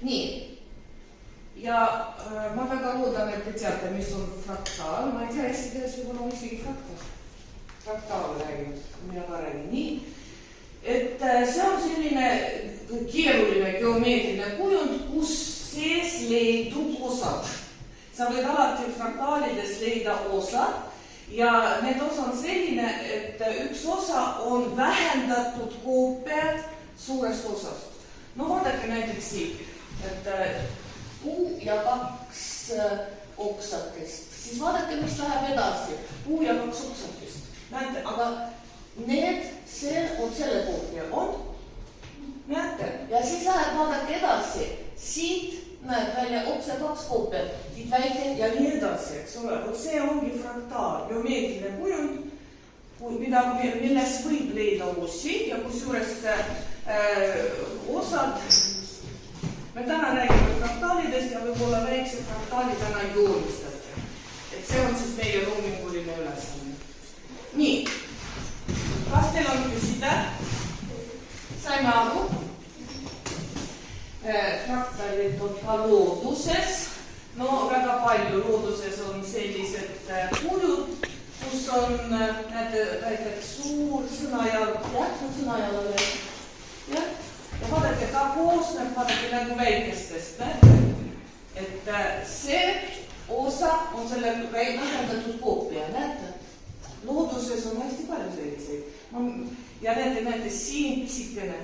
nii. Ja ma väga loodan, et te teate, mis on fraktaal. Ma ei tea, eesti keeles võib-olla on isegi fraktaal. Fraktaal räägib, mina ka räägin nii. Et see on selline keeruline geomeetriline kujund, kus sees leidub osad. Sa võid alati fraktaalides leida osad ja need osa on selline, et üks osa on vähendatud koopiad suurest osast. No vaadake näiteks siit, et puu ja 2 oksakest. Siis vaadake, mis läheb edasi. Puu ja 2 oksakest. Näete, aga see on selle koopia. On? Näete? Ja siis läheb vaadake edasi. Siit näed välja okse 2 koopiat. Siit väike ja nii edasi, eks ole. See ongi fraktaal, geomeetriline kujund, milles võib leida osi ja kus juures osad. Me täna räägime fraktaalidest ja võib-olla väikse fraktaali täna joonistate. Et see on siis meie loominguline ülesanne. Nii, kas teil on küsida? Saime aru? Fraktaalid on ka looduses. No väga palju looduses on sellised kujud, kus on näiteks suur sõnajalg. Jah, sõnajalg veel. Jah. Ja vaadake, ta koosneb vaadake nagu väikestest, et see osa on selle vähendatud koopia, näete? Looduses on hästi palju selliseid. Ja näete, siin pisikene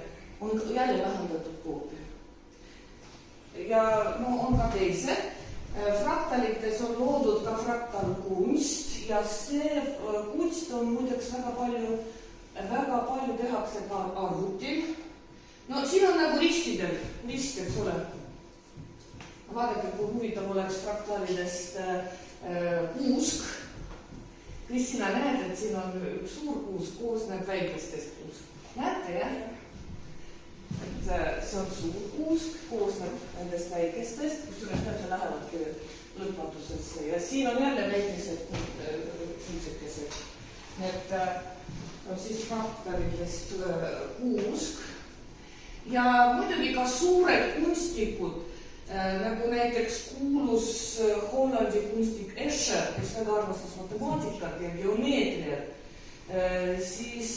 on jälle vähendatud koopia. Ja on ka teised. Fraktalites on loodud ka fraktalkunst ja see kunst on muideks väga palju tehakse ka arvutil. No siin on nagu rist, eks ole. Vaadake, kui huvitav oleks fraktaalidest kuusk. Kristina, näed, et siin on üks suur kuusk, koosneb väikestest kuusk. Näete, jah? Et see on suur kuusk, koosneb nendest väikestest, kus näete lähevadki lõpmatusesse. Ja siin on jälle väikesed kuusekesed. Need on siis fraktaalidest kuusk. Ja muidugi ka suured kunstikud, nagu näiteks kuulus Hollandi kunstik Escher, kes väga armastas matemaatikat ja geomeetriat, siis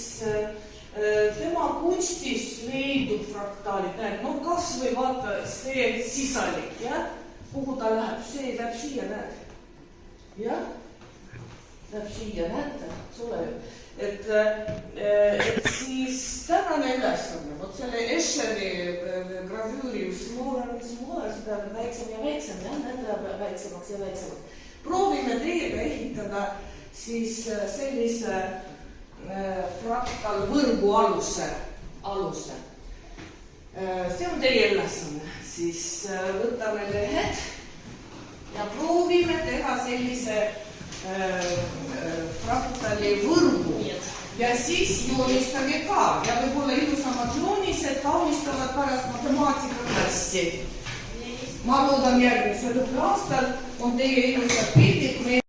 tema kunstis leidub fraktaalid. No kas või vaata see sisalik, jah? Kuhu ta läheb? See läheb siia, näed? Jah? Läheb siia, näete? Sule ju. Et siis tänane ülesanne, vot selle Escheri gravüüri smaller, seda väiksem ja väiksem, jah, näete väiksemaks ja väiksemaks. Proovime teiega ehitada siis sellise fraktalvõrgu aluse. See on teie ülesanne. Siis võtame lehed ja proovime teha sellise fraktali võrgu ja siis joonistage ka ja võib-olla ilusamad joonised kaunistavad pärast matemaatikaklassi. Ma loodan järgmisel õppeaastal on teie ilusad pildid.